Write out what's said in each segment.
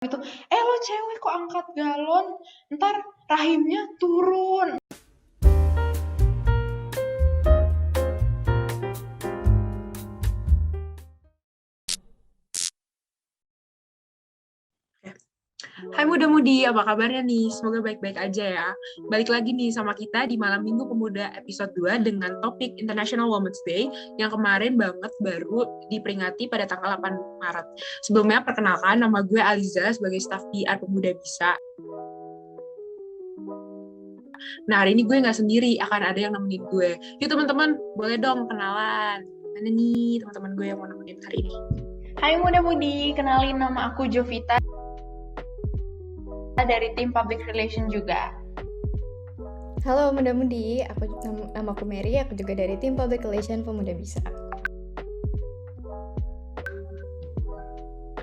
Gitu, lo cewek kok angkat galon, ntar rahimnya turun. Hai muda-mudi, apa kabarnya nih? Semoga baik-baik aja ya. Balik lagi nih sama kita di Malam Minggu Pemuda episode 2 dengan topik International Women's Day yang kemarin banget baru diperingati pada tanggal 8 Maret. Sebelumnya perkenalkan, nama gue Aliza sebagai staf PR Pemuda Bisa. Nah, hari ini gue nggak sendiri, akan ada yang nemenin gue. Yuk teman-teman, boleh dong kenalan. Mana nih teman-teman gue yang mau nemenin hari ini? Hai muda-mudi, kenalin nama aku Jovita dari tim Public Relation juga. Halo muda-mudi, nama aku Mary, aku juga dari tim Public Relation Pemuda Bisa.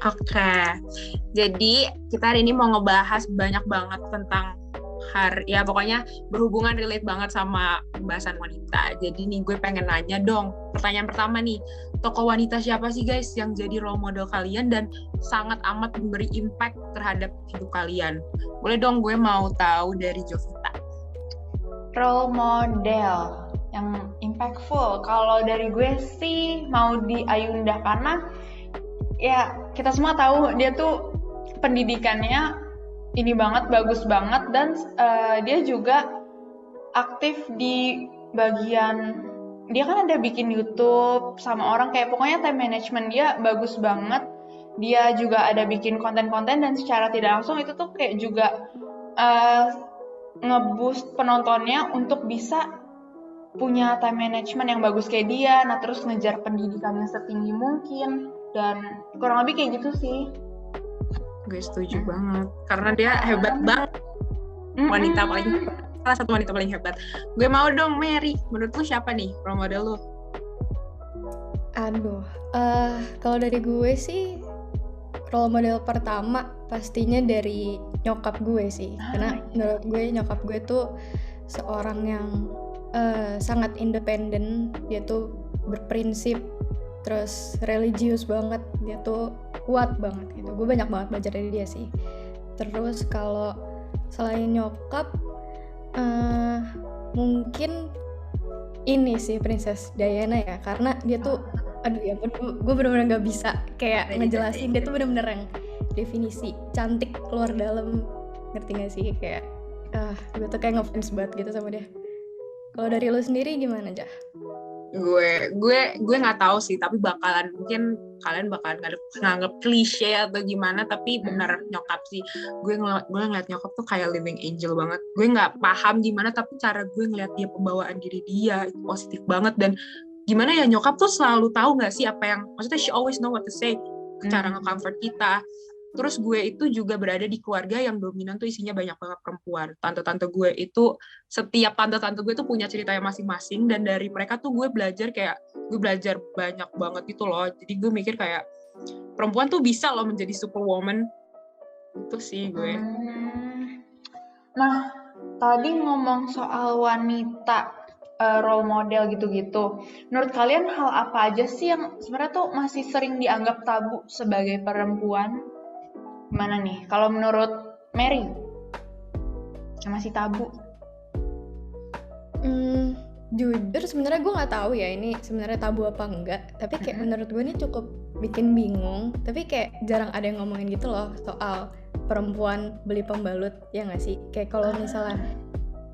Oke, jadi kita hari ini mau ngebahas banyak banget tentang ya pokoknya berhubungan relate banget sama pembahasan wanita. Jadi nih gue pengen nanya dong, pertanyaan pertama nih, tokoh wanita siapa sih guys yang jadi role model kalian dan sangat amat memberi impact terhadap hidup kalian? Boleh dong, gue mau tahu dari Jovita. Role model yang impactful, kalau dari gue sih mau di Ayunda, karena ya kita semua tahu dia tuh pendidikannya ini banget, bagus banget, dan dia juga aktif di bagian, dia kan ada bikin YouTube sama orang, kayak pokoknya time management dia bagus banget. Dia juga ada bikin konten-konten dan secara tidak langsung itu tuh kayak juga nge-boost penontonnya untuk bisa punya time management yang bagus kayak dia. Nah terus ngejar pendidikannya setinggi mungkin, dan kurang lebih kayak gitu sih. Gue setuju banget, karena dia hebat banget. Wanita paling salah satu wanita paling hebat. Gue mau dong, Mary. Menurut lu siapa nih role model lu? Kalau dari gue sih role model pertama pastinya dari nyokap gue sih. Karena menurut gue nyokap gue tuh seorang yang sangat independen. Dia tuh berprinsip, terus religius banget. Dia tuh kuat banget gitu. Gue banyak banget belajar dari dia sih. Terus kalau selain nyokap, mungkin ini sih Princess Diana ya, karena dia tuh aduh ya ampun, gue bener-bener gak bisa kayak ngejelasin. Dia tuh bener-bener yang definisi cantik keluar dalam, ngerti gak sih? Kayak gue tuh kayak ngefans banget gitu sama dia. Kalau dari lo sendiri gimana, Jah? Gue nggak tahu sih, tapi mungkin kalian bakalan nganggep klise atau gimana, tapi bener nyokap sih. Gue ngeliat nyokap tuh kayak living angel banget. Gue nggak paham gimana, tapi cara gue ngeliat dia, pembawaan diri dia itu positif banget. Dan gimana ya, nyokap tuh selalu tahu nggak sih apa yang, maksudnya she always know what to say, cara nge-comfort kita. Terus gue itu juga berada di keluarga yang dominan tuh isinya banyak banget perempuan. Tante-tante gue itu, setiap tante-tante gue tuh punya ceritanya masing-masing, dan dari mereka tuh gue belajar banyak banget itu loh. Jadi gue mikir kayak perempuan tuh bisa loh menjadi superwoman. Itu sih gue. Nah, tadi ngomong soal wanita role model gitu-gitu. Menurut kalian hal apa aja sih yang sebenarnya tuh masih sering dianggap tabu sebagai perempuan? Gimana nih? Kalau menurut Mary, yang masih tabu? Jujur sebenarnya gue nggak tahu ya ini sebenarnya tabu apa enggak. Tapi kayak menurut gue ini cukup bikin bingung. Tapi kayak jarang ada yang ngomongin gitu loh soal perempuan beli pembalut, ya nggak sih? Kayak kalau misalnya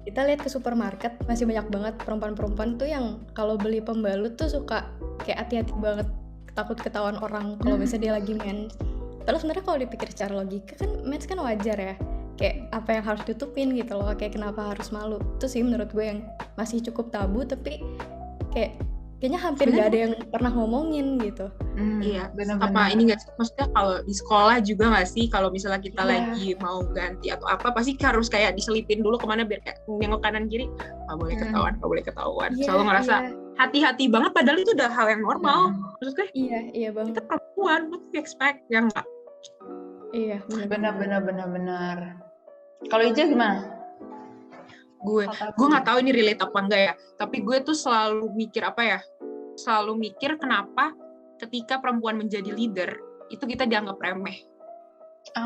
kita lihat ke supermarket, masih banyak banget perempuan-perempuan tuh yang kalau beli pembalut tuh suka kayak hati-hati banget, takut ketahuan orang kalau misalnya dia lagi mens. Terus sebenarnya kalau dipikir secara logika kan mens kan wajar ya, kayak apa yang harus ditutupin gitu loh, kayak kenapa harus malu. Itu sih menurut gue yang masih cukup tabu, tapi kayaknya hampir gak ada yang pernah ngomongin gitu. Iya, apa ini nggak sih, maksudnya kalau di sekolah juga nggak sih, kalau misalnya kita lagi mau ganti atau apa, pasti harus kayak diselipin dulu kemana biar kayak nengok kanan kiri, nggak boleh ketahuan. Selalu ngerasa hati-hati banget, padahal itu udah hal yang normal. Maksudnya iya banget. Kita perempuan, what do you expect? Ya nggak? Iya, benar. Kalau Ija gimana? Gue nggak tahu ini relate apa enggak ya, tapi gue tuh selalu mikir kenapa ketika perempuan menjadi leader itu kita dianggap remeh.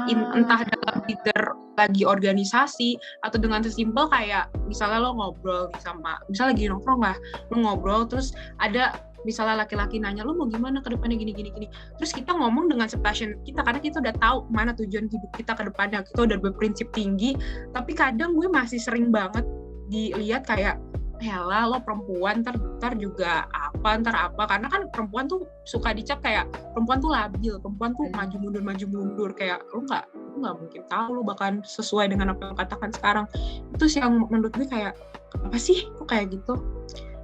entah dalam leader lagi organisasi atau dengan sesimpel kayak misalnya lo ngobrol sama, misalnya lagi nongkrong lah, lo ngobrol terus ada misalnya laki-laki nanya lo mau gimana ke depannya gini, terus kita ngomong dengan sepassion kita karena kita udah tahu mana tujuan hidup kita ke depannya, kita udah berprinsip tinggi. Tapi kadang gue masih sering banget dilihat kayak yalah lo perempuan ntar juga apa karena kan perempuan tuh suka dicap kayak perempuan tuh labil, perempuan tuh maju mundur kayak lo nggak mungkin tahu lo bahkan sesuai dengan apa yang katakan sekarang. Itu sih yang menurut gue kayak apa sih kok kayak gitu.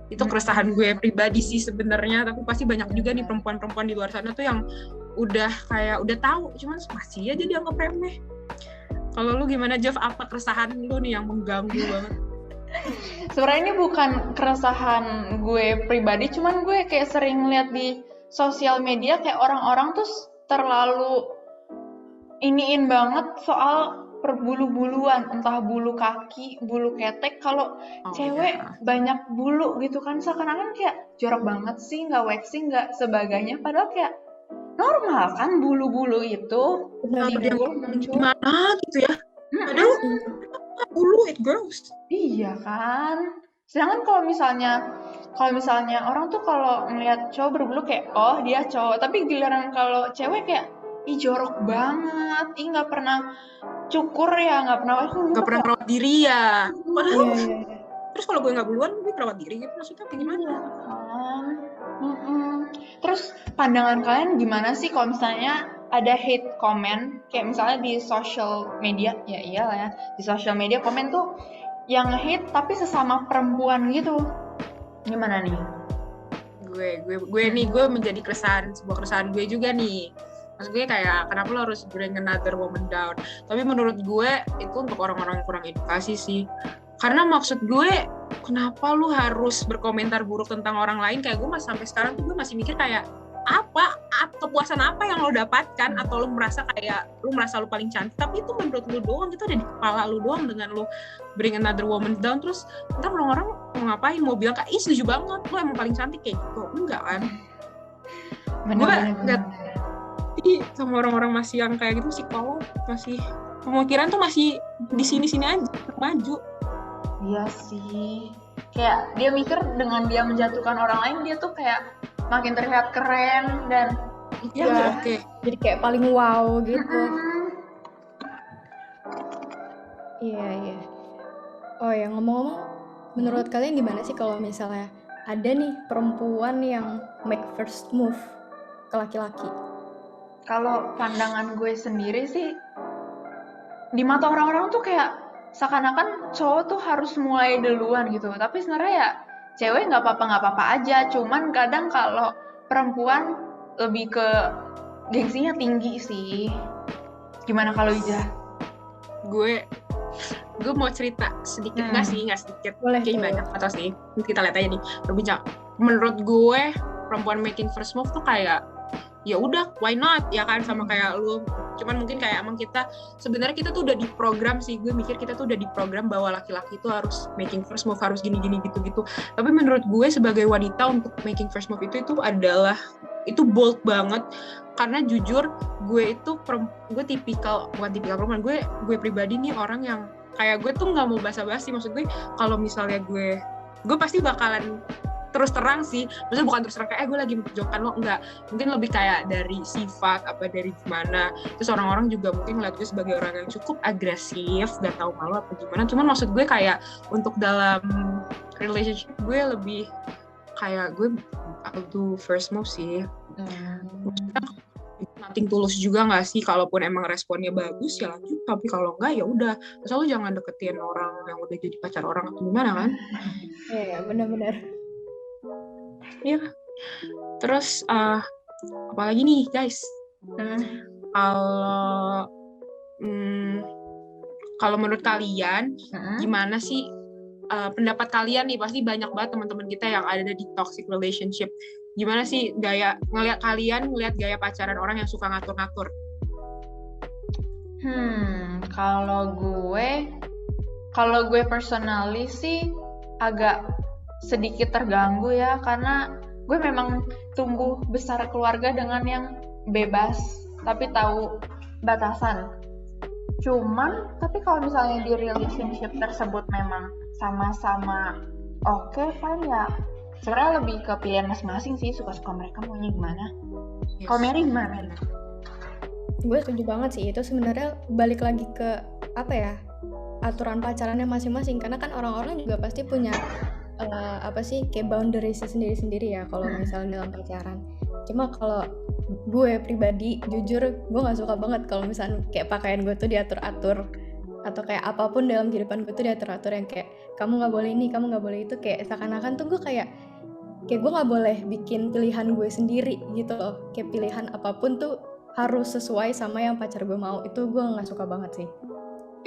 Itu keresahan gue pribadi sih sebenarnya, tapi pasti banyak juga nih perempuan-perempuan di luar sana tuh yang udah tahu cuman masih aja dianggap remeh. Kalau lu gimana Jeff, apa keresahan lu nih yang mengganggu banget? Sebenarnya ini bukan keresahan gue pribadi, cuman gue kayak sering lihat di sosial media kayak orang-orang tuh terlalu iniin banget soal perbulu-buluan, entah bulu kaki, bulu ketek. Kalau cewek banyak bulu gitu kan, seakan-akan kayak jorok banget sih, nggak waxing, nggak sebagainya. Padahal kayak normal kan bulu-bulu itu. Gimana gitu ya? Padahal bulu it grows. Iya kan. Sedangkan kalau misalnya orang tuh kalau ngelihat cowok berbulu kayak oh dia cowok, tapi giliran kalau cewek kayak ih jorok banget, ih nggak pernah cukur ya, nggak pernah merawat diri ya. Padahal terus kalau gue nggak buluan gue merawat diri gitu, maksudnya kayak gimana? Terus pandangan kalian gimana sih kalau misalnya ada hate comment kayak misalnya di social media? Ya iyalah ya, di social media komen tuh yang hate tapi sesama perempuan gitu. Gimana nih? Gue menjadi sebuah keresahan gue juga nih. Maksud gue kayak kenapa lo harus bring another woman down? Tapi menurut gue itu untuk orang-orang yang kurang edukasi sih. Karena maksud gue kenapa lu harus berkomentar buruk tentang orang lain? Kayak gue sampai sekarang tuh gue masih mikir kayak apa kepuasan apa yang lo dapatkan, atau lo merasa lu paling cantik, tapi itu menurut lu doang, itu ada di kepala lu doang dengan lu bring another woman down. Terus ntar orang-orang mau ngapain, mau bilang kayak ih setuju banget lu emang paling cantik kayak gitu, enggak kan? Gue nggak sama orang-orang masih yang kayak gitu, psikolog masih pemikiran tuh masih di sini-sini aja maju. Iya sih, kayak dia mikir dengan dia menjatuhkan orang lain dia tuh kayak makin terlihat keren dan oke. Jadi kayak paling wow gitu. Iya. Oh ya, ngomong-ngomong, menurut kalian gimana sih kalau misalnya ada nih perempuan yang make first move ke laki-laki? Kalau pandangan gue sendiri sih, di mata orang-orang tuh kayak seakan-akan cowok tuh harus mulai duluan gitu. Tapi sebenarnya ya cewek nggak apa-apa aja. Cuman kadang kalau perempuan lebih ke gengsinya tinggi sih. Gimana kalau Ija? Gue mau cerita sedikit nggak sedikit. Boleh. Kayaknya banyak atau sih. Kita lihat aja nih berbincang. Menurut gue perempuan making first move tuh kayak ya udah why not ya kan, sama kayak lu. Cuman mungkin kayak emang kita sebenarnya kita tuh udah diprogram sih, gue mikir kita tuh udah diprogram bahwa laki-laki itu harus making first move, harus gini gitu. Tapi menurut gue sebagai wanita untuk making first move itu adalah bold banget. Karena jujur gue tipikal perempuan, gue pribadi nih orang yang kayak gue tuh nggak mau basa-basi. Maksud gue kalau misalnya gue pasti bakalan terus terang sih, maksudnya bukan terus terang kayak gue lagi memperjuangkan lo, enggak, mungkin lebih kayak dari sifat apa dari gimana. Terus orang-orang juga mungkin ngeliat gue sebagai orang yang cukup agresif, gak tahu malu apa gimana. Cuman maksud gue kayak untuk dalam relationship gue lebih kayak gue I'll do first move sih. Nothing tulus juga nggak sih, kalaupun emang responnya bagus ya lanjut, tapi kalau enggak ya udah. Terus lo jangan deketin orang yang udah jadi pacar orang atau gimana kan? Iya benar-benar. Iya. Terus apalagi nih guys? Kalau menurut kalian gimana sih pendapat kalian nih? Pasti banyak banget teman-teman kita yang ada di toxic relationship. Gimana sih ngelihat gaya pacaran orang yang suka ngatur-ngatur? Kalau gue personally sih agak sedikit terganggu ya, karena gue memang tumbuh besar keluarga dengan yang bebas tapi tahu batasan. Cuman tapi kalau misalnya di relationship tersebut memang sama-sama oke, fine ya. Sebenarnya lebih ke pilihan masing-masing sih, suka-suka mereka maunya gimana. Yes. Kalau Mary gimana, Mary? Gue setuju banget sih, itu sebenarnya balik lagi ke apa ya, aturan pacarannya masing-masing, karena kan orang-orang juga pasti punya apa sih kayak boundaries sendiri-sendiri ya kalau misalnya dalam pacaran. Cuma kalau gue pribadi jujur gue nggak suka banget kalau misalnya kayak pakaian gue tuh diatur-atur, atau kayak apapun dalam kehidupan gue tuh diatur-atur, yang kayak kamu nggak boleh ini, kamu nggak boleh itu, kayak seakan-akan tuh gue kayak gue nggak boleh bikin pilihan gue sendiri gitu loh. Kayak pilihan apapun tuh harus sesuai sama yang pacar gue mau. Itu gue nggak suka banget sih.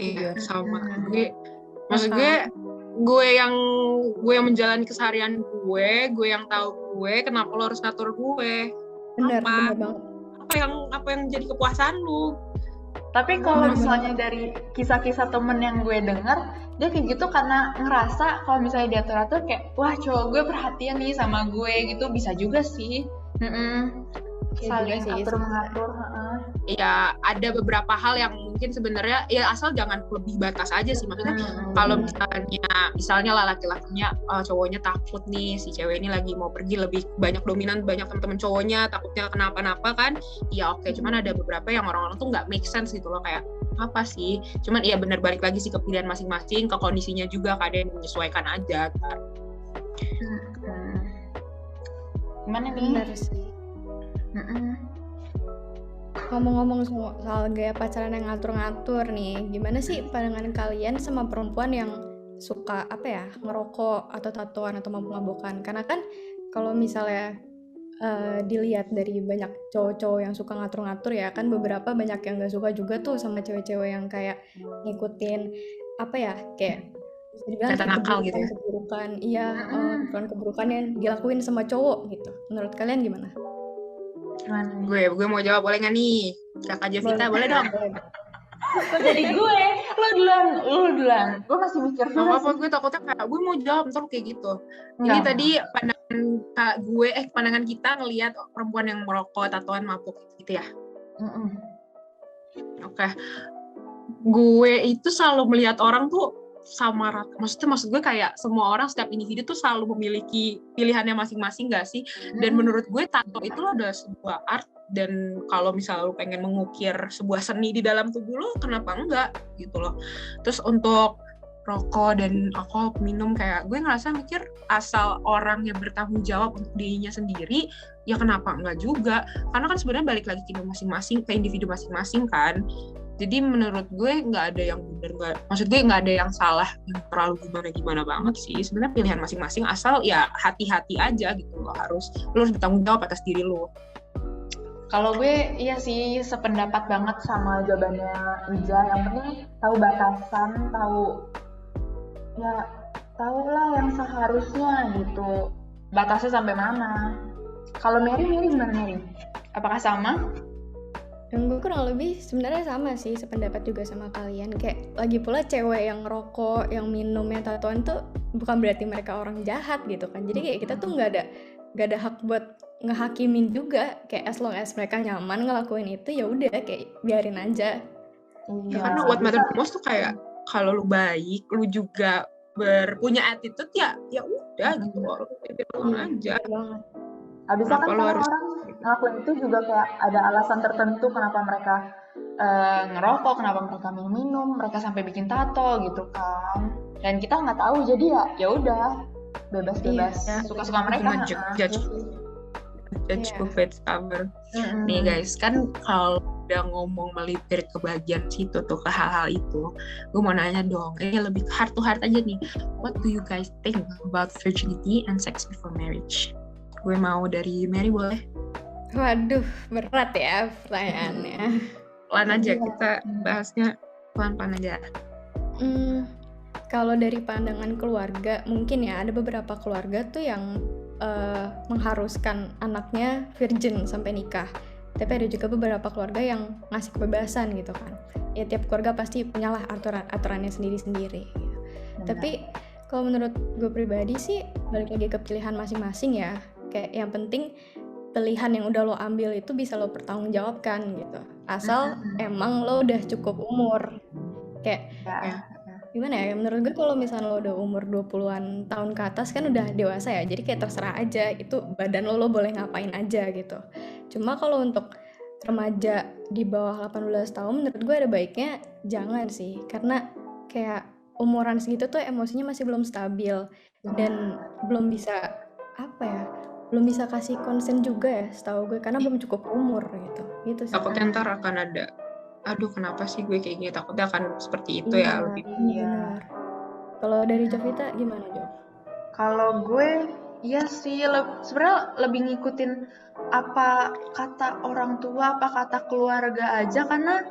Iya, Jujur. sama. Maksud gue yang menjalani keseharian gue yang tahu gue, kenapa lo harus ngatur gue? Bener Apa? banget. Apa yang jadi kepuasan lu? Tapi kalau misalnya dari kisah-kisah temen yang gue denger, dia kayak gitu karena ngerasa kalau misalnya diatur-atur kayak, wah cowok gue perhatian nih sama gue gitu, bisa juga sih. Saling atur-mengatur. Ya ada beberapa hal yang mungkin sebenarnya ya asal jangan lebih batas aja sih, maksudnya kalau misalnya lah laki-lakinya cowoknya takut nih si cewek ini lagi mau pergi lebih banyak dominan, banyak temen-temen cowoknya takutnya kenapa-napa kan, ya oke. Cuman ada beberapa yang orang-orang tuh nggak make sense gitu loh, kayak apa sih, cuman iya bener balik lagi sih ke pilihan masing-masing, ke kondisinya juga, kadang menyesuaikan aja kan. Gimana nih? Bener sih. Ngomong-ngomong soal gaya pacaran yang ngatur-ngatur nih, gimana sih pandangan kalian sama perempuan yang suka apa ya, ngerokok atau tatoan atau mabuk-mabukan? Karena kan kalau misalnya dilihat dari banyak cowok-cowok yang suka ngatur-ngatur ya kan, beberapa banyak yang gak suka juga tuh sama cewek-cewek yang kayak ngikutin apa ya, kayak bisa dibilang kayak nakal gitu ya. keburukan, iya, keburukan yang dilakuin sama cowok gitu. Menurut kalian gimana? Gue mau jawab, boleh nggak nih? Kakak Jovita, boleh dong? Kok jadi gue? Lo duluan. Gue masih mikir dulu. Apa gue takutnya kayak gue mau jawab ntar kayak gitu. Ini tadi pandangan kita ngelihat perempuan yang merokok, tatoan, mabuk gitu ya. Oke. Gue itu selalu melihat orang tuh sama rata. Maksud gue kayak semua orang, setiap individu tuh selalu memiliki pilihannya masing-masing gak sih? Dan menurut gue tato itu adalah sebuah art, dan kalau misalnya lu pengen mengukir sebuah seni di dalam tubuh lu, kenapa enggak gitu loh. Terus untuk rokok dan alkohol, minum, kayak gue ngerasa mikir asal orangnya bertanggung jawab untuk dirinya sendiri, ya kenapa enggak juga? Karena kan sebenarnya balik lagi ke individu masing-masing kan. Jadi menurut gue nggak ada yang benar, maksud gue nggak ada yang salah, yang terlalu gimana banget sih. Sebenarnya pilihan masing-masing, asal ya hati-hati aja gitu loh. Lo harus bertanggung jawab atas diri lo. Kalau gue iya sih sependapat banget sama jawabannya Ija. Yang penting tahu batasan, tahu lah yang seharusnya gitu. Batasnya sampai mana? Kalau Mary gimana Mary? Apakah sama? Gue kurang lebih sebenarnya sama sih, sependapat juga sama kalian. Kayak lagi pula cewek yang ngerokok, yang minum, yang tatoan tuh bukan berarti mereka orang jahat gitu kan. Jadi kayak kita tuh nggak ada hak buat ngehakimin juga. Kayak as long as mereka nyaman ngelakuin itu, ya udah kayak biarin aja. Ya, karena what matters most tuh kayak kalau lu baik, lu juga punya attitude, ya udah gitu loh, lu aja. Abisnya kan orang ngelakuin itu juga kayak ada alasan tertentu kenapa mereka ngerokok, kenapa mereka minum, mereka sampai bikin tato gitu kan. Dan kita nggak tahu, jadi ya udah bebas-bebas, suka-suka mereka. Judge book by its cover. Nih guys, kan kalau udah ngomong melipir ke bagian situ tuh, ke hal-hal itu, gue mau nanya dong, ini lebih heart to heart aja nih. What do you guys think about virginity and sex before marriage? Gue mau dari Mary, boleh? Waduh, berat ya pertanyaannya. Pelan aja, kita bahasnya pelan-pelan aja. Kalau dari pandangan keluarga, mungkin ya ada beberapa keluarga tuh yang mengharuskan anaknya virgin sampai nikah. Tapi ada juga beberapa keluarga yang ngasih kebebasan gitu kan. Ya tiap keluarga pasti punyalah aturannya sendiri-sendiri gitu. Tapi kalau menurut gue pribadi sih balik lagi ke pilihan masing-masing ya. Kayak yang penting pilihan yang udah lo ambil itu bisa lo pertanggungjawabkan gitu. asal emang lo udah cukup umur. Kayak Ya. gimana ya, menurut gue kalau misalnya lo udah umur 20-an tahun ke atas kan udah dewasa ya, jadi kayak terserah aja itu badan lo boleh ngapain aja gitu. Cuma kalau untuk remaja di bawah 18 tahun menurut gue ada baiknya jangan sih, karena kayak umuran segitu tuh emosinya masih belum stabil dan belum bisa belum bisa kasih konsen juga ya setahu gue, karena belum cukup umur gitu sih. Takutnya ntar akan ada, aduh kenapa sih gue kayak gini, takutnya akan seperti itu ya lebih. Iya. Benar. Kalau dari Jovita gimana, Jo? Kalau gue, iya sih, sebenarnya lebih ngikutin apa kata orang tua, apa kata keluarga aja, karena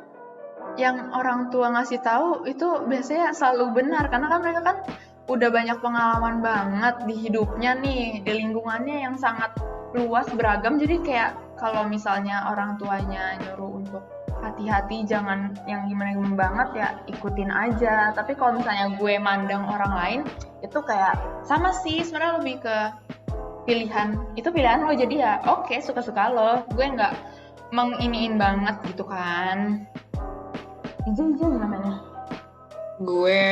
yang orang tua ngasih tahu itu biasanya selalu benar, karena kan mereka kan udah banyak pengalaman banget di hidupnya nih, di lingkungannya yang sangat luas beragam, jadi kayak kalau misalnya orang tuanya nyuruh untuk hati-hati jangan yang gimana-gimana banget ya ikutin aja. Tapi kalau misalnya gue mandang orang lain itu kayak sama sih, sebenarnya lebih ke pilihan lo, jadi ya oke, suka-suka lo, gue nggak menginiin banget gitu kan. Izin namanya.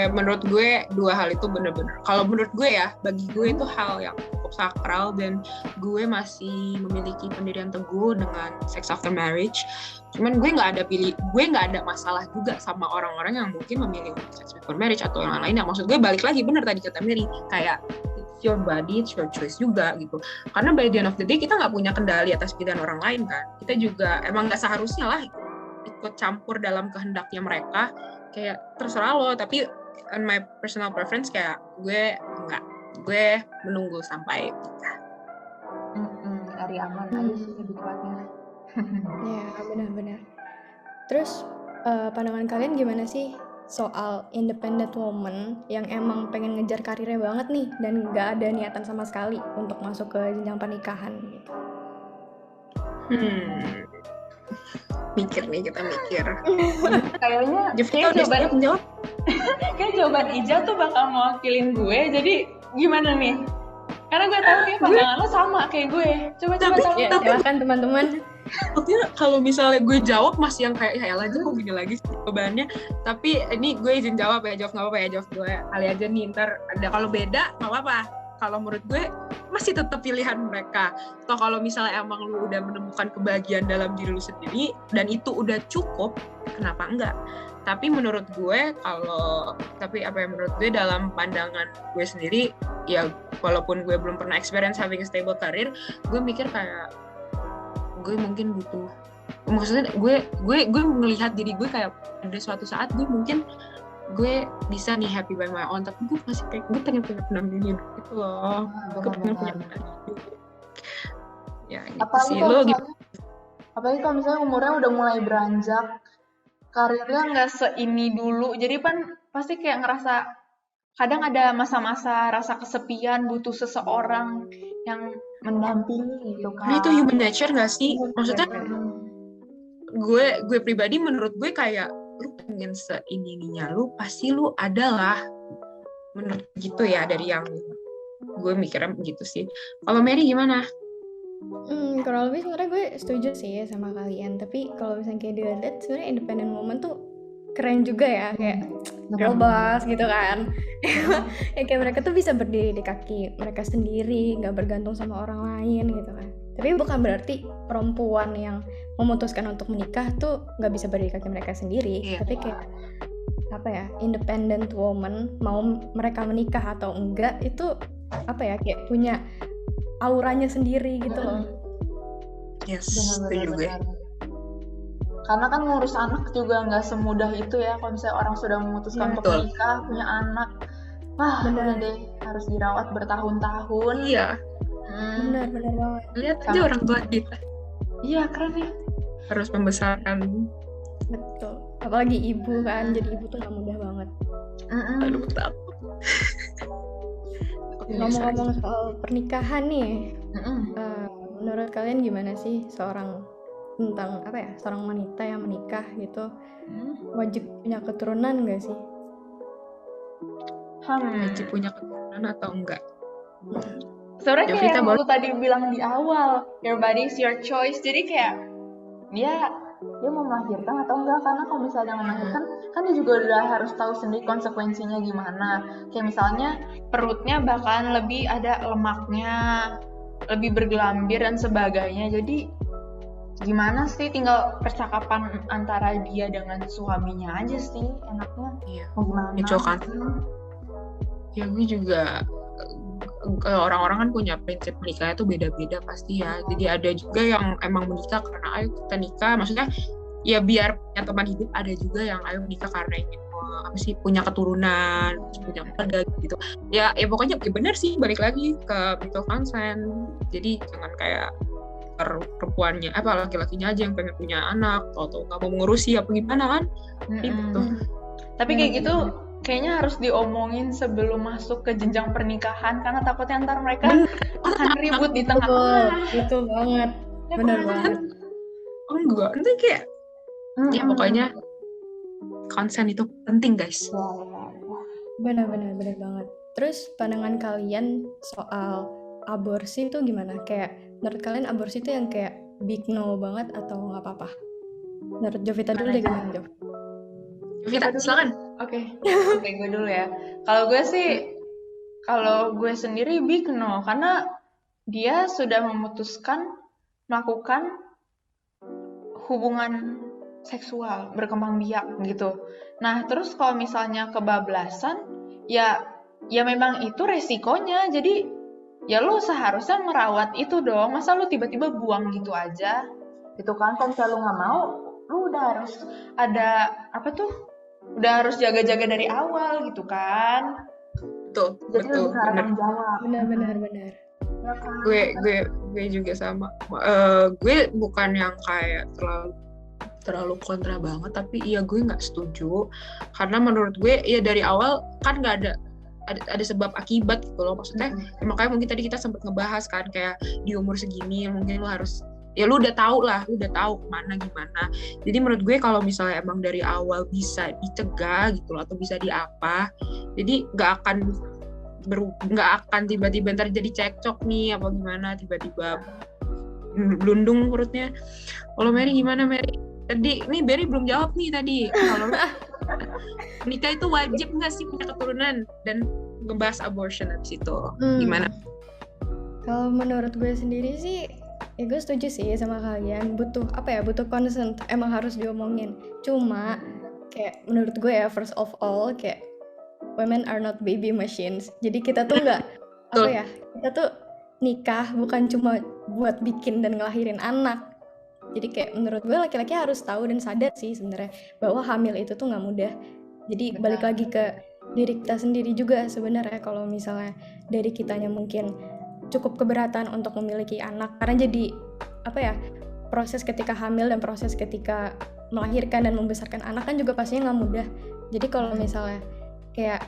Menurut gue dua hal itu bener-bener, kalau menurut gue ya, bagi gue itu hal yang cukup sakral, dan gue masih memiliki pendirian teguh dengan sex after marriage. Cuman gue nggak ada masalah juga sama orang-orang yang mungkin memilih sex before marriage atau yang lain. Maksud gue balik lagi, bener tadi kata Mary, kayak it's your body, it's your choice juga gitu. Karena by the end of the day kita nggak punya kendali atas pilihan orang lain kan. Kita juga emang nggak seharusnya lah ikut campur dalam kehendaknya mereka. Kayak terserah lo, tapi on my personal preference kayak gue menunggu sampai nikah. Cari aman aja sih lebih kuatnya. Ya benar-benar. Terus pandangan kalian gimana sih soal independent woman yang emang pengen ngejar karirnya banget nih dan nggak ada niatan sama sekali untuk masuk ke jenjang pernikahan gitu? Mikir. Kayaknya jawaban Ija tuh bakal mewakilin gue, jadi gimana nih? Karena gue tahu nih pandangan lo sama kayak gue. Coba tahu. Ya, silakan teman-teman. Maksudnya kalau misalnya gue jawab masih yang kayak ya aja kok gini lagi sih jawabannya. Tapi ini gue izin jawab ya, jawab nggak apa-apa ya, jawab gue kali aja nih, ntar ada kalau beda nggak apa-apa. Kalau menurut gue masih tetap pilihan mereka. Atau kalau misalnya emang lu udah menemukan kebahagiaan dalam diri lu sendiri dan itu udah cukup, kenapa enggak? Tapi menurut gue menurut gue dalam pandangan gue sendiri, ya walaupun gue belum pernah experience having a stable career, gue mikir kayak gue mungkin butuh, maksudnya gue melihat diri gue kayak ada suatu saat gue bisa nih happy by my own, tapi gue masih kayak gue pengen punya pendamping gitu loh. Gue pengen punya pendamping. Ya gitu sih. Lo gitu. Apalagi kalau misalnya umurnya udah mulai beranjak, karirnya nggak seini dulu, jadi kan pasti kayak ngerasa kadang ada masa-masa rasa kesepian, butuh seseorang yang mendampingi gitu kan. Nah, itu human nature nggak sih? Maksudnya gue pribadi menurut gue kayak lu pengen seininya lu pasti lu adalah, menurut gitu ya, dari yang gue mikirnya begitu sih. Kalau Mary gimana? Kurang lebih sebenarnya gue setuju sih sama kalian, tapi kalau misalnya kayak dilihat sebenarnya independent woman tuh keren juga ya, kayak girl boss gitu kan. Ya kayak mereka tuh bisa berdiri di kaki mereka sendiri, nggak bergantung sama orang lain gitu kan. Tapi bukan berarti perempuan yang memutuskan untuk menikah tuh nggak bisa berdiri di kaki mereka sendiri. Tapi kayak independent woman, mau mereka menikah atau enggak itu kayak punya auranya sendiri gitu loh. Yes, itu juga. Karena kan ngurus anak juga nggak semudah itu ya. Kalau misalnya orang sudah memutuskan untuk menikah, punya anak, bener deh, harus dirawat bertahun-tahun. Iya. Benar banget. Lihat aja orang tua kita. Iya, keren ya. Harus membesarkan. Betul. Apalagi ibu kan, jadi ibu tuh nggak mudah banget. Aduh, takut. Ngomong-ngomong soal pernikahan nih, menurut kalian gimana sih seorang wanita yang menikah gitu, wajib punya keturunan nggak sih? Wajib punya keturunan atau enggak? Sebenarnya kayak yang lu tadi bilang di awal, your body is your choice. Jadi kayak dia dia mau melahirkan atau enggak. Karena kalau misalnya nggak melahirkan kan dia juga udah harus tahu sendiri konsekuensinya gimana. Kayak misalnya perutnya bakalan lebih ada lemaknya, lebih bergelambir dan sebagainya. Jadi gimana sih, tinggal percakapan antara dia dengan suaminya aja sih enaknya. Iya. Mau gimana? Itu kan. Ya gue juga orang-orang kan punya prinsip menikahnya tuh beda-beda pasti ya. Jadi ada juga yang emang menikah karena ayo kita nikah, maksudnya ya biar punya teman hidup. Ada juga yang ayo menikah karena ingin punya keturunan, punya keluarga gitu. Ya pokoknya ya benar sih, balik lagi ke mutual consent. Jadi jangan kayak perempuannya laki-lakinya aja yang pengen punya anak atau nggak mau mengurusi apa gimana kan. Gitu. Tapi kayak gitu kayaknya harus diomongin sebelum masuk ke jenjang pernikahan, karena takutnya ntar mereka akan ribut di tengah. Betul banget, benar banget. Enggak, nanti kayak ya pokoknya konsen itu penting guys. Benar banget. Terus pandangan kalian soal aborsi itu gimana? Kayak menurut kalian aborsi itu yang kayak big no banget atau nggak apa-apa? Menurut Jovita dulu deh, gimana Jov? Jovita, silakan. Oke, gue dulu ya. Kalau gue sendiri big no, karena dia sudah memutuskan melakukan hubungan seksual berkembang biak gitu. Nah, terus kalau misalnya kebablasan, ya memang itu resikonya. Jadi ya lu seharusnya merawat itu dong. Masa lu tiba-tiba buang gitu aja? Gitu kan? Kalau misalnya lu nggak mau, lu udah harus ada udah harus jaga-jaga dari awal gitu kan? Betul. Benar. Benar. Ya kan? Gue juga sama. Gue bukan yang kayak terlalu kontra banget, tapi iya gue nggak setuju karena menurut gue ya dari awal kan nggak ada sebab akibat gitu loh, maksudnya makanya mungkin tadi kita sempat ngebahas kan kayak di umur segini mungkin lu harus lu udah tahu kemana gimana. Jadi menurut gue kalau misalnya emang dari awal bisa dicegah gitu loh, atau bisa diapa, jadi nggak akan tiba-tiba ntar jadi cekcok nih apa gimana, tiba-tiba blundung perutnya. Kalau Mary gimana Mary? Tadi nih Berry belum jawab nih tadi. Kalau nikah itu wajib nggak sih punya keturunan, dan ngebahas abortion abis itu gimana? Kalau menurut gue sendiri sih, ya gue setuju sih sama kalian. Butuh consent, emang harus diomongin. Cuma kayak menurut gue ya, first of all kayak women are not baby machines. Jadi kita tuh nggak kita tuh nikah bukan cuma buat bikin dan ngelahirin anak. Jadi kayak menurut gue laki-laki harus tahu dan sadar sih sebenarnya bahwa hamil itu tuh nggak mudah. Jadi balik lagi ke diri kita sendiri juga sebenarnya. Kalau misalnya dari kitanya mungkin cukup keberatan untuk memiliki anak, karena jadi proses ketika hamil dan proses ketika melahirkan dan membesarkan anak kan juga pastinya nggak mudah. Jadi kalau misalnya kayak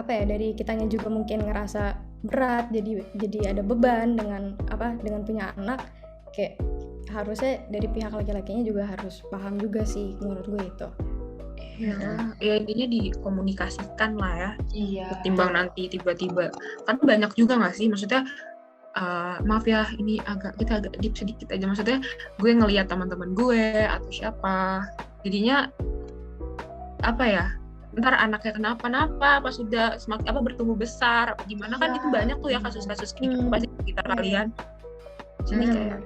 dari kitanya juga mungkin ngerasa berat, jadi ada beban dengan punya anak, kayak harusnya dari pihak laki-lakinya juga harus paham juga sih menurut gue itu. Ya intinya dikomunikasikan lah ya. Iya. Ketimbang nanti tiba-tiba, kan banyak juga nggak sih, maksudnya maaf ya ini kita agak deep sedikit aja, maksudnya gue ngelihat teman-teman gue atau siapa, jadinya ntar anaknya kenapa-napa pas sudah semakin bertumbuh besar apa gimana, kan itu banyak tuh ya kasus-kasus gitu pasti sekitar kalian. Jadi kayak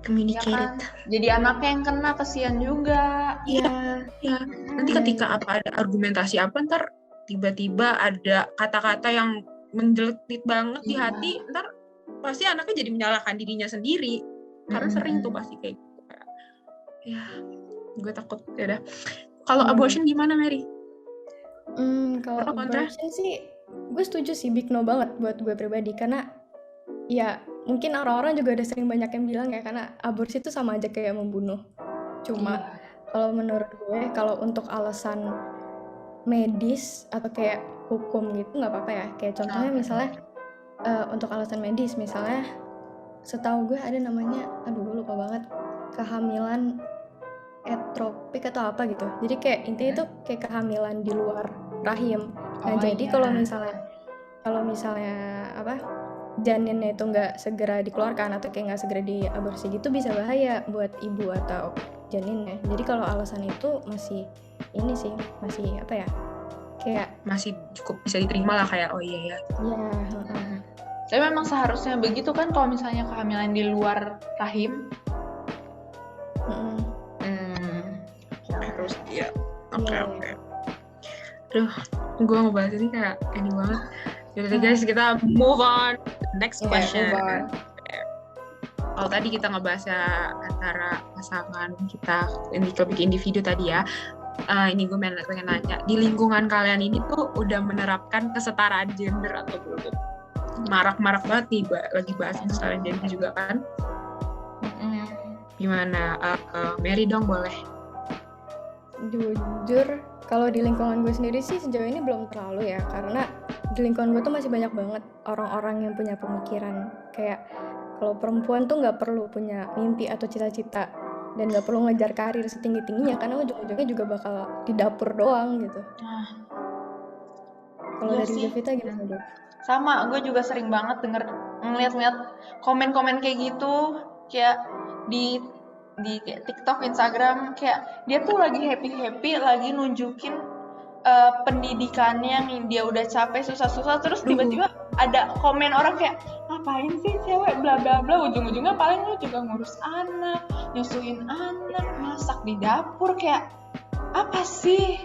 communicate. Ya kan? Jadi anaknya yang kena, kasihan juga. Iya. Nanti ketika ada argumentasi ntar tiba-tiba ada kata-kata yang menjeletit banget di hati, ntar pasti anaknya jadi menyalahkan dirinya sendiri. Karena sering tuh pasti kayak gitu. Ya, gue takut. Ya udah. Kalau abortion gimana, Mary? Kalau abortion sih, gue setuju sih, big no banget buat gue pribadi, karena ya mungkin orang-orang juga udah sering banyak yang bilang ya, karena aborsi itu sama aja kayak membunuh. Cuma kalau menurut gue, kalau untuk alasan medis atau kayak hukum gitu nggak apa-apa ya. Kayak contohnya misalnya untuk alasan medis, misalnya setahu gue ada namanya, gue lupa banget, kehamilan etropik atau apa gitu. Jadi kayak intinya itu kayak kehamilan di luar rahim. Nah jadi kalau misalnya janinnya itu nggak segera dikeluarkan atau kayak nggak segera diaborsi gitu, bisa bahaya buat ibu atau janin ya. Jadi kalau alasan itu masih ini sih, masih apa ya, kayak masih cukup bisa diterima lah, kayak oh iya ya. ya Tapi memang seharusnya begitu kan kalau misalnya kehamilan di luar rahim. Harus iya. Oke. Iya. Aduh, gue ngebahas ini kayak ini banget. Jadi guys, kita move on. Next question. Kalau tadi kita ngebahas ya antara pasangan kita, ini topik individu tadi ya. Ini gue pengen nanya, di lingkungan kalian ini tuh udah menerapkan kesetaraan gender atau belum? Marak-marak banget nih, lagi bahas kesetaraan gender juga kan? Gimana? Mary dong boleh. Jujur, kalau di lingkungan gue sendiri sih sejauh ini belum terlalu ya, karena di lingkungan gue tuh masih banyak banget orang-orang yang punya pemikiran kayak kalau perempuan tuh nggak perlu punya mimpi atau cita-cita dan nggak perlu ngejar karir setinggi-tingginya karena ujung-ujungnya juga bakal di dapur doang gitu. Kalau Iya dari sih. Jovita gimana Jov? Sama, gue juga sering banget ngeliat komen-komen kayak gitu, kayak di kayak TikTok, Instagram, kayak dia tuh lagi happy lagi nunjukin pendidikannya yang dia udah capek susah-susah, terus tiba-tiba ada komen orang kayak ngapain sih cewek bla bla bla, ujung-ujungnya paling lu juga ngurus anak, nyusuin anak, masak di dapur, kayak apa sih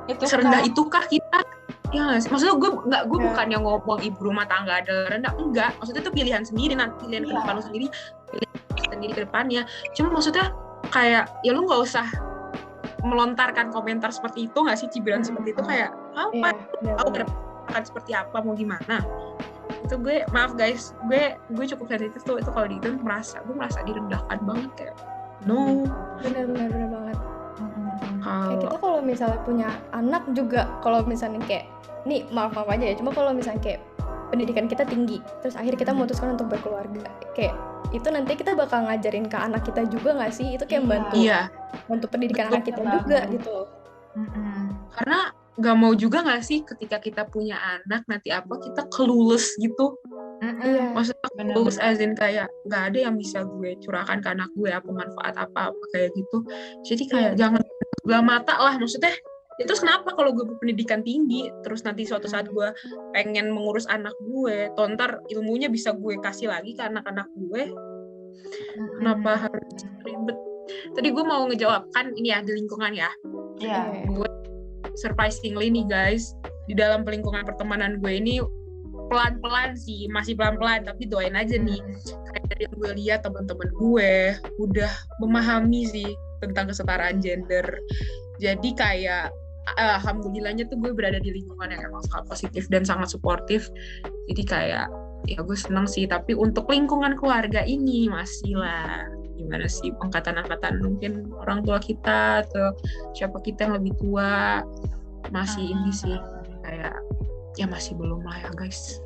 itu Serendah kan? itukah kita? Ya nggak sih? Maksudnya gue bukan yang ngomong ibu rumah tangga adalah rendah, enggak. Maksudnya itu pilihan sendiri, nanti pilihan ke depan lu sendiri, pilihan sendiri ke depannya. Cuma maksudnya kayak ya lu nggak usah melontarkan komentar seperti itu, nggak sih, cibiran seperti itu, kayak apa? Tahu akan seperti apa, mau gimana? Itu gue, maaf guys, gue cukup sensitif tuh, itu kalau gitu gue merasa direndahkan banget, kayak no. Benar banget. Kayak kita kalau misalnya punya anak juga, kalau misalnya kayak nih maaf aja ya, cuma kalau misalnya kayak pendidikan kita tinggi, terus akhirnya kita memutuskan untuk berkeluarga, kayak itu nanti kita bakal ngajarin ke anak kita juga nggak sih? Itu kayak bantu pendidikan anak kita juga gitu. Karena nggak mau juga nggak sih ketika kita punya anak nanti apa kita clueless gitu. Maksudnya clueless as in kayak nggak ada yang bisa gue curahkan ke anak gue, apa manfaat apa kayak gitu. Jadi kayak jangan sebelah mata lah, maksudnya. Ya terus kenapa kalau gue berpendidikan tinggi, terus nanti suatu saat gue pengen mengurus anak gue, ntar ilmunya bisa gue kasih lagi ke anak-anak gue, kenapa harus ribet? Tadi gue mau ngejawab, kan ini ya di lingkungan ya. Gue surprisingly nih guys, di dalam lingkungan pertemanan gue ini pelan-pelan sih, masih pelan-pelan, tapi doain aja nih. Kayak dari yang gue lihat teman-teman gue udah memahami sih tentang kesetaraan gender. Jadi kayak alhamdulillahnya tuh gue berada di lingkungan yang emang sangat positif dan sangat suportif. Jadi kayak ya gue seneng sih, tapi untuk lingkungan keluarga ini masih lah gimana sih, angkatan mungkin orang tua kita atau siapa kita yang lebih tua masih ini sih kayak ya masih belum lah ya guys.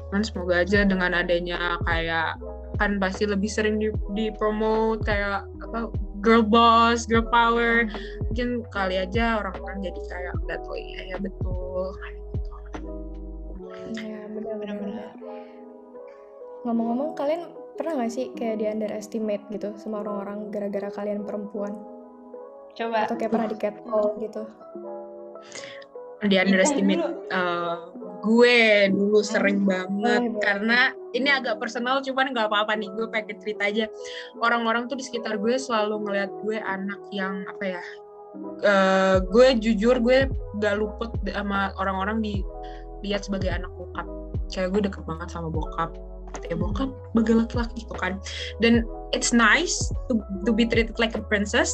Dan semoga aja dengan adanya kayak kan pasti lebih sering di promote kayak apa, girl boss, girl power, mungkin kali aja orang-orang jadi kayak lihat oh iya ya betul. Ya benar. Ngomong-ngomong, kalian pernah nggak sih kayak di underestimate gitu sama orang-orang gara-gara kalian perempuan? Coba. Atau kayak pernah di catcall gitu? Di underestimate gue dulu sering banget karena ini agak personal, cuman nggak apa-apa nih, gue pengen cerita aja. Orang-orang tuh di sekitar gue selalu ngeliat gue anak yang apa ya, gue jujur gue gak luput sama orang-orang dilihat sebagai anak bokap. Kayak gue deket banget sama bokap, kayak bokap sebagai laki-laki gitu kan, dan it's nice to be treated like a princess.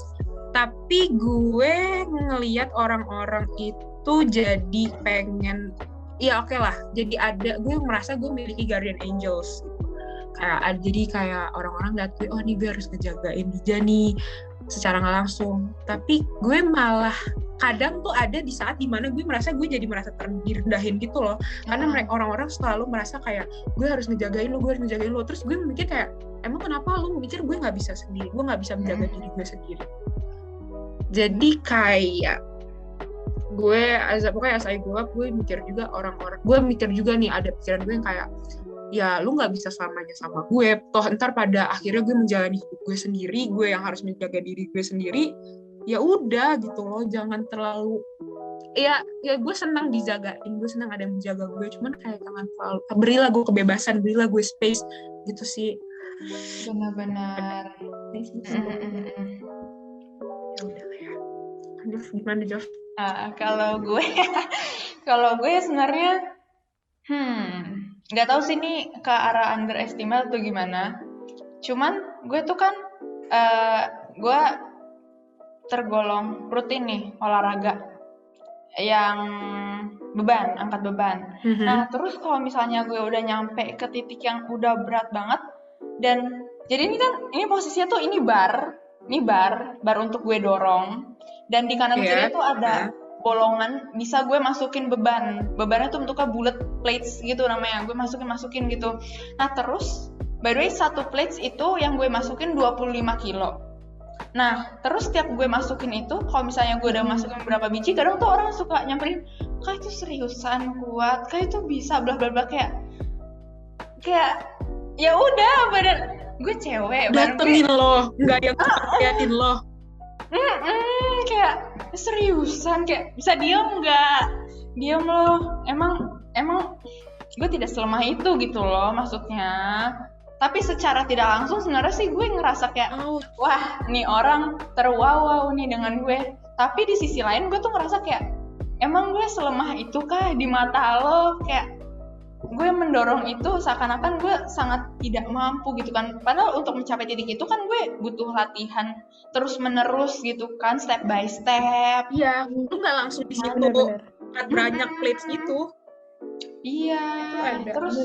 Tapi gue ngeliat orang-orang itu jadi pengen, ya oke lah, jadi ada, gue merasa gue memiliki guardian angels gitu. Jadi kayak orang-orang lihat gue, oh nih gue harus ngejagain dia nih secara nggak langsung. Tapi gue malah kadang tuh ada di saat dimana gue merasa direndahin gitu loh, karena orang-orang selalu merasa kayak gue harus ngejagain lo, terus gue mikir kayak emang kenapa lo mikir gue nggak bisa sendiri, gue nggak bisa menjaga diri gue sendiri. Jadi kayak gue pokoknya as I grow up, gue mikir juga orang-orang, gue mikir juga nih ada pikiran gue yang kayak ya lu nggak bisa selamanya sama gue, toh ntar pada akhirnya gue menjalani hidup gue sendiri, gue yang harus menjaga diri gue sendiri, ya udah gitu loh, jangan terlalu ya gue senang dijagain, gue senang ada yang menjaga gue, cuman kayak jangan terlalu, berilah gue kebebasan, berilah gue space gitu sih. Benar-benar. Ya udah ya. Aduh, gimana Jof? Kalau gue sebenarnya nggak tahu sih ini ke arah underestimate atau gimana. Cuman gue tuh kan gue tergolong rutin nih olahraga yang angkat beban. Nah, terus kalau misalnya gue udah nyampe ke titik yang udah berat banget, dan jadi ini posisinya tuh ini bar untuk gue dorong, dan di kanan kiri tuh ada bolongan, bisa gue masukin bebannya tuh bentuknya bullet plates gitu namanya, gue masukin gitu. Nah terus by the way satu plates itu yang gue masukin 25 kilo. Nah terus setiap gue masukin itu, kalau misalnya gue udah masukin beberapa biji, kadang tuh orang suka nyamperin, Kak itu seriusan kuat, Kak itu bisa bla bla bla, kayak ya udah, badan gue cewek, datengin lo, nggak yang liatin lo. Kayak seriusan, kayak bisa diam lo, emang gue tidak selemah itu gitu loh maksudnya. Tapi secara tidak langsung sebenarnya sih gue ngerasa kayak wah nih orang terwow nih dengan gue. Tapi di sisi lain gue tuh ngerasa kayak emang gue selemah itu kah di mata lo, kayak gue mendorong itu seakan-akan gue sangat tidak mampu gitu kan. Padahal untuk mencapai titik itu kan gue butuh latihan terus menerus gitu kan, step by step. Iya, lu nggak langsung di situ angkat banyak plates gitu. Iya, terus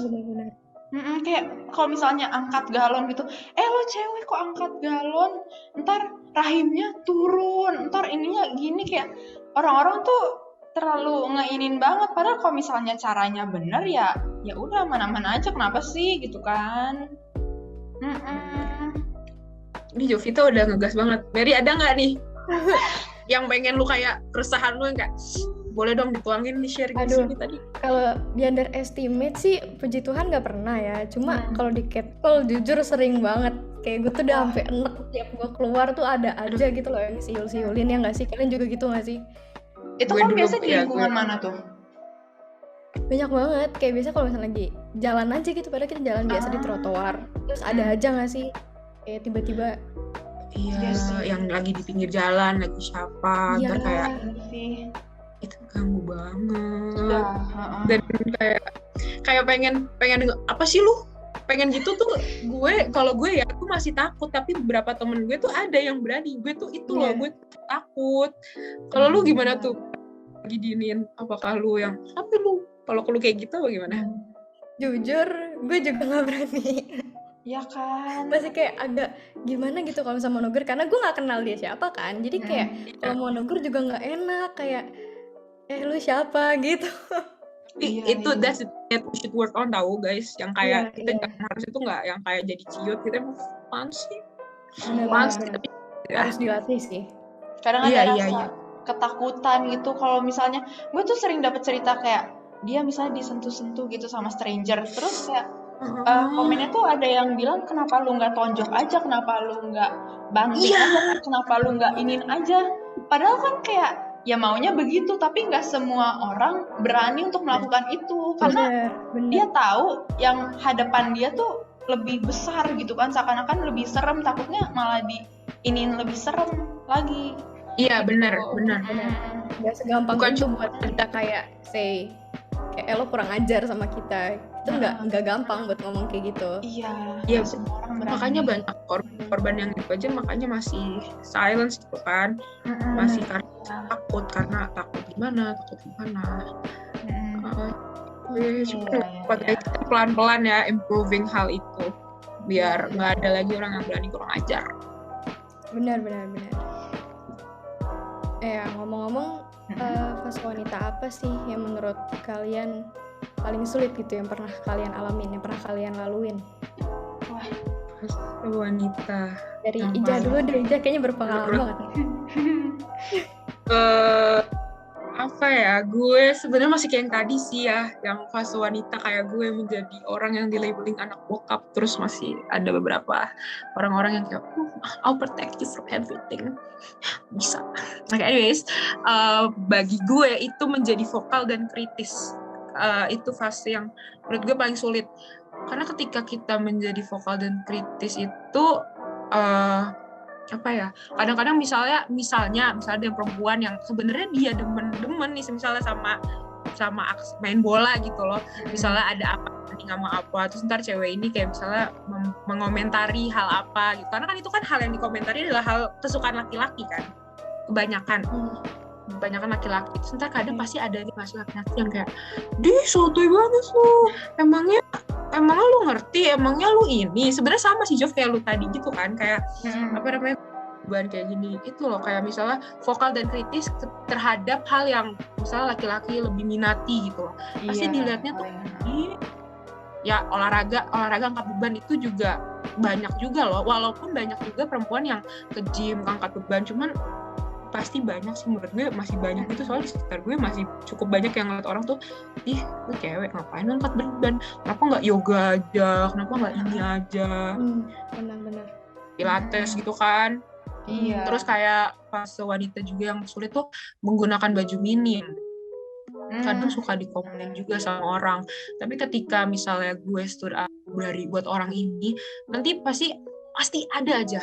kayak kalau misalnya angkat galon gitu, lo cewek kok angkat galon, ntar rahimnya turun, ntar ininya gini, kayak orang-orang tuh terlalu ngeinin banget. Padahal kalau misalnya caranya bener ya udah mana-mana aja, kenapa sih gitu kan. Ini Jovita udah ngegas banget. Mary ada nggak nih yang pengen lu kayak keresahan lu nggak? Boleh dong dituangin di share di sini tadi. Kalau di underestimate sih puji Tuhan nggak pernah ya. Cuma kalau di catcall jujur sering banget. Kayak gue tuh udah sampai enek tiap gue keluar tuh ada aja gitu loh yang siul-siulin, ya nggak sih? Kalian juga gitu nggak sih? Itu kan biasa di lingkungan mana tuh? Banyak banget. Kayak biasa kalau misalnya lagi jalan aja gitu, padahal kita jalan biasa di trotoar. Terus ada aja nggak sih? Kayak tiba-tiba. Iya, yang lagi di pinggir jalan, lagi siapa, Iya, kayak sih. Itu ganggu banget. Dan kayak pengen apa sih lu? Pengen gitu tuh kalau gue ya aku masih takut, tapi beberapa temen gue tuh ada yang berani. Gue tuh itu loh, gue takut. Kalau lu gimana tuh? Lagi diinin, apakah lu yang tapi lu kalau kayak gitu bagaimana? Jujur, gue juga nggak berani. Ya kan, masih kayak agak gimana gitu kalau sama negur, karena gue nggak kenal dia siapa kan. Jadi kayak kalau mau negur juga nggak enak, kayak lu siapa gitu. Itu that's it, we should work on tahu guys, yang kayak kita jangan harus itu nggak yang kayak jadi ciut, kita emang fancy tapi harus dilatih sih. Kadang ada rasa ketakutan gitu kalau misalnya gue tuh sering dapat cerita kayak dia misalnya disentuh-sentuh gitu sama stranger, terus kayak komennya tuh ada yang bilang, kenapa lu nggak tonjok aja, kenapa lu nggak banting aja, kenapa lu nggak inin aja. Padahal kan kayak ya maunya begitu, tapi nggak semua orang berani untuk melakukan itu karena dia tahu yang hadapan dia tuh lebih besar gitu kan, seakan-akan lebih serem, takutnya malah diinin lebih serem lagi. Iya benar. Nggak segampang itu buat kita kayak say kayak lo kurang ajar sama kita, itu nggak gampang buat ngomong kayak gitu. Iya semua orang berani. Makanya banyak korban yang itu aja makanya masih silence gitu kan, masih karena takut gimana. Kita pelan-pelan ya improving hal itu biar nggak ada lagi orang yang berani kurang ajar. Benar. Ngomong-ngomong, fase wanita apa sih yang menurut kalian paling sulit gitu, yang pernah kalian alamin, yang pernah kalian laluin? Wah, fase wanita. Dari Ija dulu deh, Ija kayaknya berpengalaman banget nih. Apa ya, gue sebenarnya masih kayak yang tadi sih ya, yang fase wanita kayak gue menjadi orang yang di-labeling anak bokap, terus masih ada beberapa orang-orang yang kayak I'll protect you from everything, bisa. Like anyways, bagi gue itu menjadi vokal dan kritis, itu fase yang menurut gue paling sulit, karena ketika kita menjadi vokal dan kritis itu apa ya, kadang-kadang misalnya ada perempuan yang sebenarnya dia demen nih misalnya sama main bola gitu loh, misalnya ada apa nggak mau apa, terus ntar cewek ini kayak misalnya mengomentari hal apa gitu, karena kan itu kan hal yang dikomentari adalah hal kesukaan laki-laki kan, kebanyakan laki-laki, terus ntar kadang pasti ada nih masih laki-laki yang kayak sotoy banget lu, emangnya lu ngerti, emangnya lu ini, sebenarnya sama sih Jov kayak lu tadi gitu kan, kayak apa namanya, bukan kayak gini itu loh, kayak misalnya vokal dan kritis terhadap hal yang misalnya laki-laki lebih minati gitu loh, pasti dilihatnya tuh ya olahraga angkat beban itu juga banyak juga loh, walaupun banyak juga perempuan yang ke gym angkat beban, cuman pasti banyak sih menurut gue, masih banyak itu, soalnya di sekitar gue masih cukup banyak yang ngeliat orang tuh, lu cewek ngapain angkat beban, kenapa nggak yoga aja, kenapa nggak ini aja, benar-benar pilates gitu kan. Terus kayak fase wanita juga yang sulit tuh menggunakan baju minim, kadang suka dikomenin juga sama orang, tapi ketika misalnya gue stood up dari buat orang ini, nanti pasti ada aja,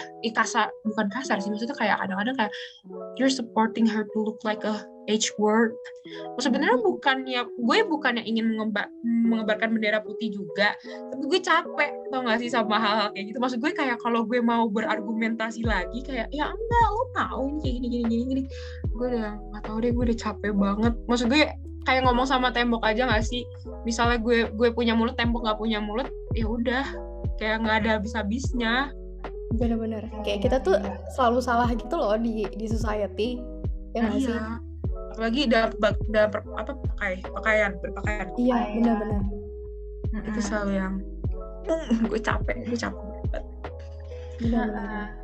bukan kasar sih, maksudnya kayak kadang-kadang kayak you're supporting her to look like a H-word. Sebenarnya gue bukannya ingin mengebarkan bendera putih juga, tapi gue capek tau gak sih sama hal-hal kayak gitu. Maksud gue kayak kalau gue mau berargumentasi lagi kayak ya enggak, lo tahu ini kayak gini, gue udah nggak tahu deh, gue udah capek banget. Maksud gue kayak ngomong sama tembok aja nggak sih, misalnya gue punya mulut, tembok nggak punya mulut, ya udah kayak nggak ada habis-habisnya. Benar-benar kayak kita tuh selalu salah gitu loh di society, ya nggak sih? Apalagi berpakaian. Iya, benar-benar. Itu selalu yang gue capek banget. Benar.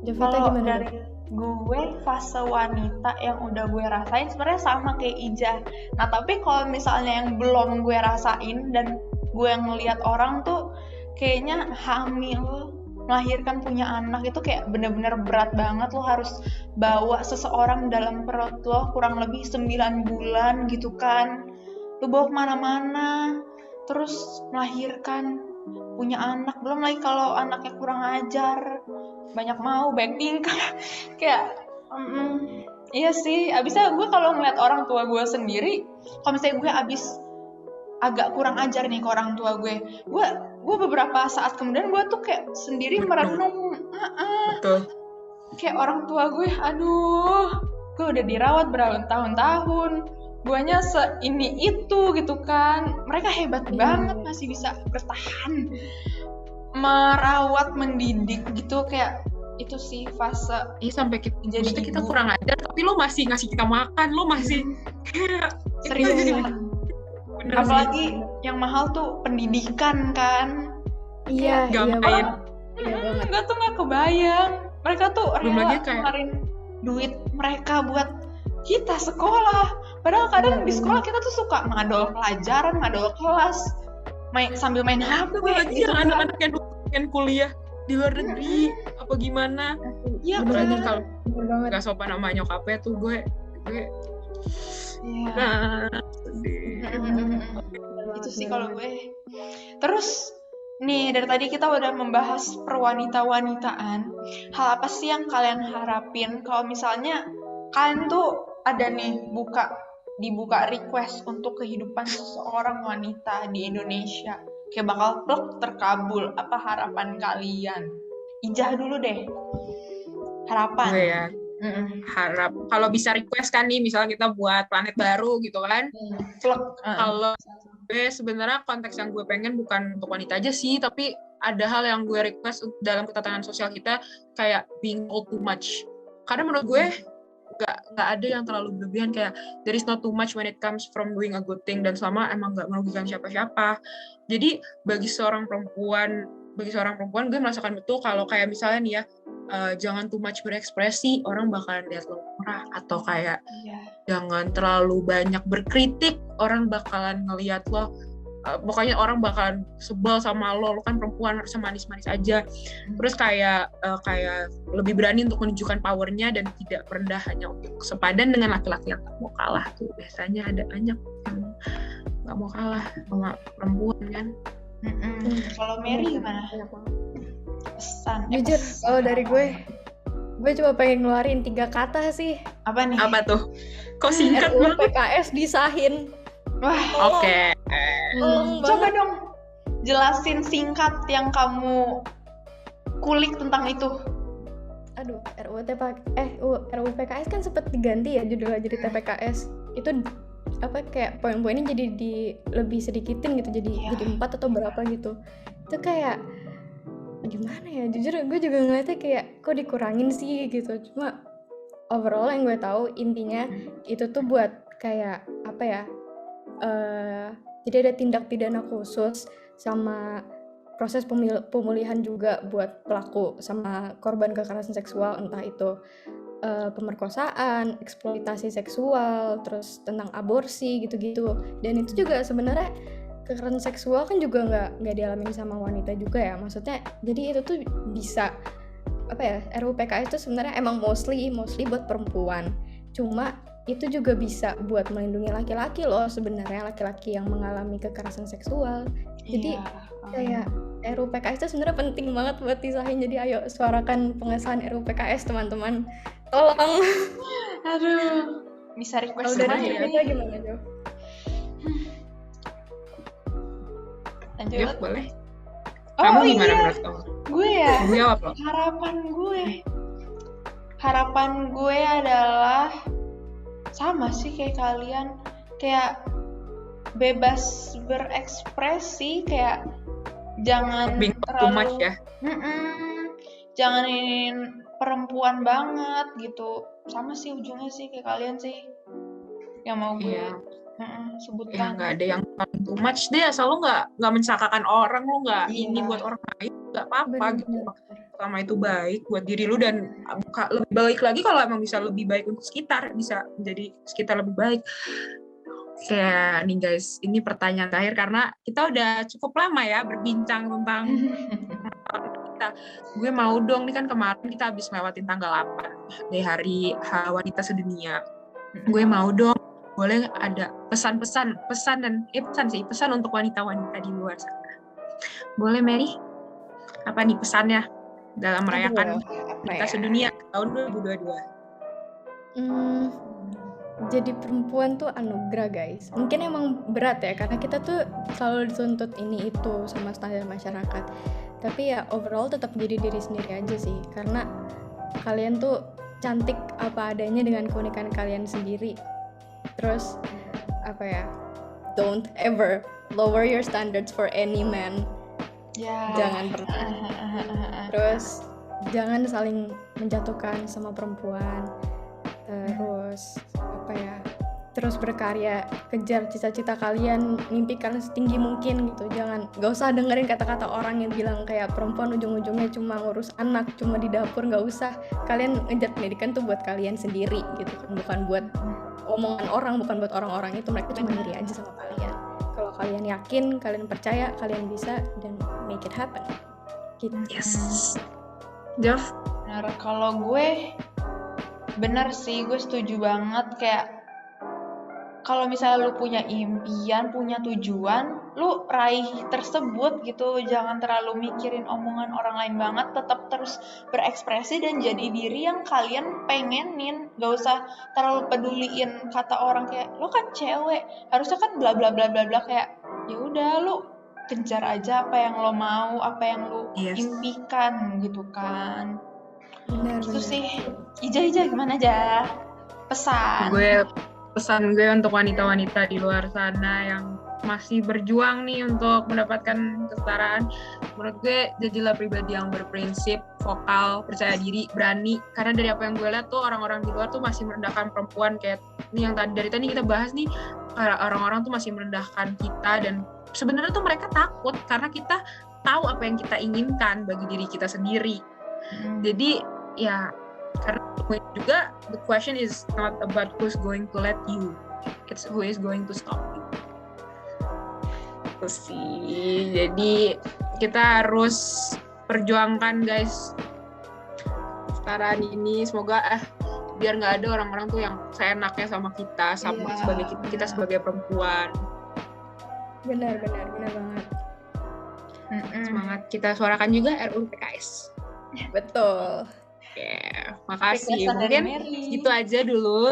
Jovita Kalau gimana? Dari gue fase wanita yang udah gue rasain sebenarnya sama kayak Ija. Nah tapi kalau misalnya yang belum gue rasain dan gue ngelihat orang tuh kayaknya hamil, melahirkan, punya anak itu kayak bener-bener berat banget. Lo harus bawa seseorang dalam perut lo kurang lebih 9 bulan gitu kan, lo bawa kemana-mana, terus melahirkan, punya anak, belum lagi kalau anaknya kurang ajar, banyak mau, baik tingkah kayak iya sih. Abisnya gue kalau ngeliat orang tua gue sendiri, kalau misalnya gue abis agak kurang ajar nih ke orang tua gue beberapa saat kemudian gue tuh kayak sendiri merenung, Betul. Kayak orang tua gue, aduh, gue udah dirawat bertahun-tahun, guanya seini itu gitu kan, mereka hebat banget masih bisa bertahan, merawat, mendidik gitu, kayak itu sih fase. Sampai kita kurang ajar, tapi lo masih ngasih kita makan, lo masih kayak serius. Apalagi yang mahal tuh pendidikan kan. Iya banget. Gue tuh nggak kebayang, mereka tuh rela ngeluarin duit mereka buat kita sekolah. Padahal kadang di sekolah kita tuh suka ngadol pelajaran, ngadol kelas, sambil main HP. Lagi gitu, anak-anak yang kuliah di luar negeri apa gimana? Iya kan. Kalau nggak sopan sama nyokapnya tuh gue. Itu sih kalau gue. Terus nih dari tadi kita udah membahas perwanita-wanitaan. Hal apa sih yang kalian harapin kalau misalnya kalian tuh ada nih dibuka request untuk kehidupan seseorang wanita di Indonesia, kayak bakal terkabul, apa harapan kalian? Ijah dulu deh. Harapan. Gue ya. Harap kalau bisa request kan nih, misalnya kita buat planet baru gitu kan. Kalau gue sebenarnya konteks yang gue pengen bukan untuk wanita aja sih, tapi ada hal yang gue request dalam ketatanan sosial kita, kayak being all too much. Karena menurut gue nggak ada yang terlalu berlebihan, kayak there is not too much when it comes from doing a good thing, dan selama emang nggak merugikan siapa-siapa. Jadi bagi seorang perempuan bagi seorang perempuan gue merasakan betul kalau kayak misalnya nih ya, jangan too much berekspresi, orang bakalan lihat lo murah, atau kayak jangan terlalu banyak berkritik, orang bakalan ngelihat lo, pokoknya orang bakalan sebel sama lo kan perempuan harusnya manis-manis aja. Terus kayak lebih berani untuk menunjukkan powernya dan tidak rendah hanya untuk sepadan dengan laki-laki yang gak mau kalah tuh. Biasanya ada banyak yang gak mau kalah sama perempuan kan. Kalau Mary gimana? Pesan. Jujur, kalau dari gue cuma pengen ngeluarin 3 kata sih. Apa nih? Apa tuh? Kok singkat RUU banget? PKS disahin. Wah, Oke. coba dong jelasin singkat yang kamu kulik tentang itu. Aduh, RUU PKS kan sempat diganti ya judulnya jadi TPKS. Itu apa kayak poin-poinnya jadi lebih sedikitin gitu, jadi 4 atau berapa gitu. Itu kayak gimana ya, jujur gue juga ngeliatnya kayak kok dikurangin sih gitu. Cuma overall yang gue tahu intinya itu tuh buat kayak apa ya, jadi ada tindak pidana khusus sama proses pemulihan juga buat pelaku sama korban kekerasan seksual, entah itu pemerkosaan, eksploitasi seksual, terus tentang aborsi gitu-gitu. Dan itu juga sebenarnya kekerasan seksual kan juga nggak dialami sama wanita juga ya, maksudnya jadi itu tuh bisa apa ya, RUU PKS itu sebenarnya emang mostly buat perempuan, cuma itu juga bisa buat melindungi laki-laki loh sebenarnya, laki-laki yang mengalami kekerasan seksual. Jadi kayak RUU PKS itu sebenarnya penting banget buat disahin. Jadi ayo suarakan pengesahan RUU PKS teman-teman, tolong. Aduh, bisa request kalau sama dari kita gimana Jo? Lanjut. Boleh. Kamu gimana menurut kamu? Gue ya. Gue apa? Harapan gue adalah sama sih kayak kalian, kayak bebas berekspresi, kayak jangan too much ya. Jangan ingin perempuan banget gitu. Sama sih ujungnya sih kayak kalian sih yang mau gue sebutkan. Ya nggak ada yang too much deh, asal lu nggak mencelakakan orang, lu nggak ini buat orang lain, nggak apa-apa gitu. Selama itu baik buat diri lu, dan lebih baik lagi kalau emang bisa lebih baik untuk sekitar, bisa menjadi sekitar lebih baik. Kayak nih guys, ini pertanyaan terakhir karena kita udah cukup lama ya berbincang tentang kita. Gue mau dong, nih kan kemarin kita habis lewatin tanggal 8 dari Hari Wanita Sedunia. Gue mau dong, boleh ada pesan untuk wanita-wanita di luar sana. Boleh Mary? Apa nih pesannya dalam merayakan Wanita Sedunia tahun 2022? Jadi perempuan tuh anugerah guys. Mungkin emang berat ya karena kita tuh selalu dituntut ini itu sama standar masyarakat. Tapi ya overall tetap jadi diri sendiri aja sih. Karena kalian tuh cantik apa adanya dengan keunikan kalian sendiri. Terus apa ya, don't ever lower your standards for any man. Jangan pernah. Terus jangan saling menjatuhkan sama perempuan. Terus apa ya, terus berkarya, kejar cita-cita kalian, mimpikan setinggi mungkin gitu. Gak usah dengerin kata-kata orang yang bilang kayak perempuan ujung-ujungnya cuma ngurus anak, cuma di dapur. Gak usah, kalian ngejar pendidikan tuh buat kalian sendiri gitu kan, bukan buat omongan orang, bukan buat orang-orang itu. Mereka cuma iri aja sama kalian. Kalau kalian yakin, kalian percaya, kalian bisa, dan make it happen gitu. Yes. Jeff? Benar, kalau gue benar sih, gue setuju banget. Kayak kalau misalnya lu punya impian, punya tujuan, lu raih tersebut gitu. Jangan terlalu mikirin omongan orang lain banget, tetap terus berekspresi dan jadi diri yang kalian pengenin. Gak usah terlalu peduliin kata orang kayak lu kan cewek, harusnya kan bla bla bla bla bla. Kayak ya udah, lu kejar aja apa yang lo mau, apa yang lu impikan gitu kan. Benar. Itu sih. Ija gimana aja pesan gue untuk wanita-wanita di luar sana yang masih berjuang nih untuk mendapatkan kesetaraan. Menurut gue, jadilah pribadi yang berprinsip, vokal, percaya diri, berani. Karena dari apa yang gue lihat tuh, orang-orang di luar tuh masih merendahkan perempuan. Kayak nih yang dari tadi kita bahas nih, orang-orang tuh masih merendahkan kita, dan sebenarnya tuh mereka takut karena kita tahu apa yang kita inginkan bagi diri kita sendiri. Jadi ya karena juga the question is not about who's going to let you, it's who is going to stop you. Itu sih. Jadi kita harus perjuangkan guys kesetaraan ini. Semoga biar nggak ada orang-orang tuh yang seenaknya sama kita, sama sebagai kita sebagai perempuan. Benar banget. Semangat kita suarakan juga RUU PKS. Betul. Makasih. Mungkin gitu aja dulu.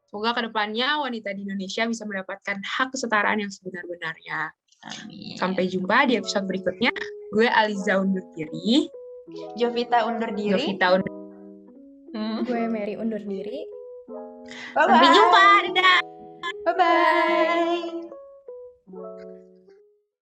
Semoga kedepannya wanita di Indonesia bisa mendapatkan hak kesetaraan yang sebenar-benarnya. Amin. Sampai jumpa di episode berikutnya. Gue Aliza undur diri. Jovita undur diri. Gue Mary undur diri. Sampai jumpa. Dadah. Bye-bye.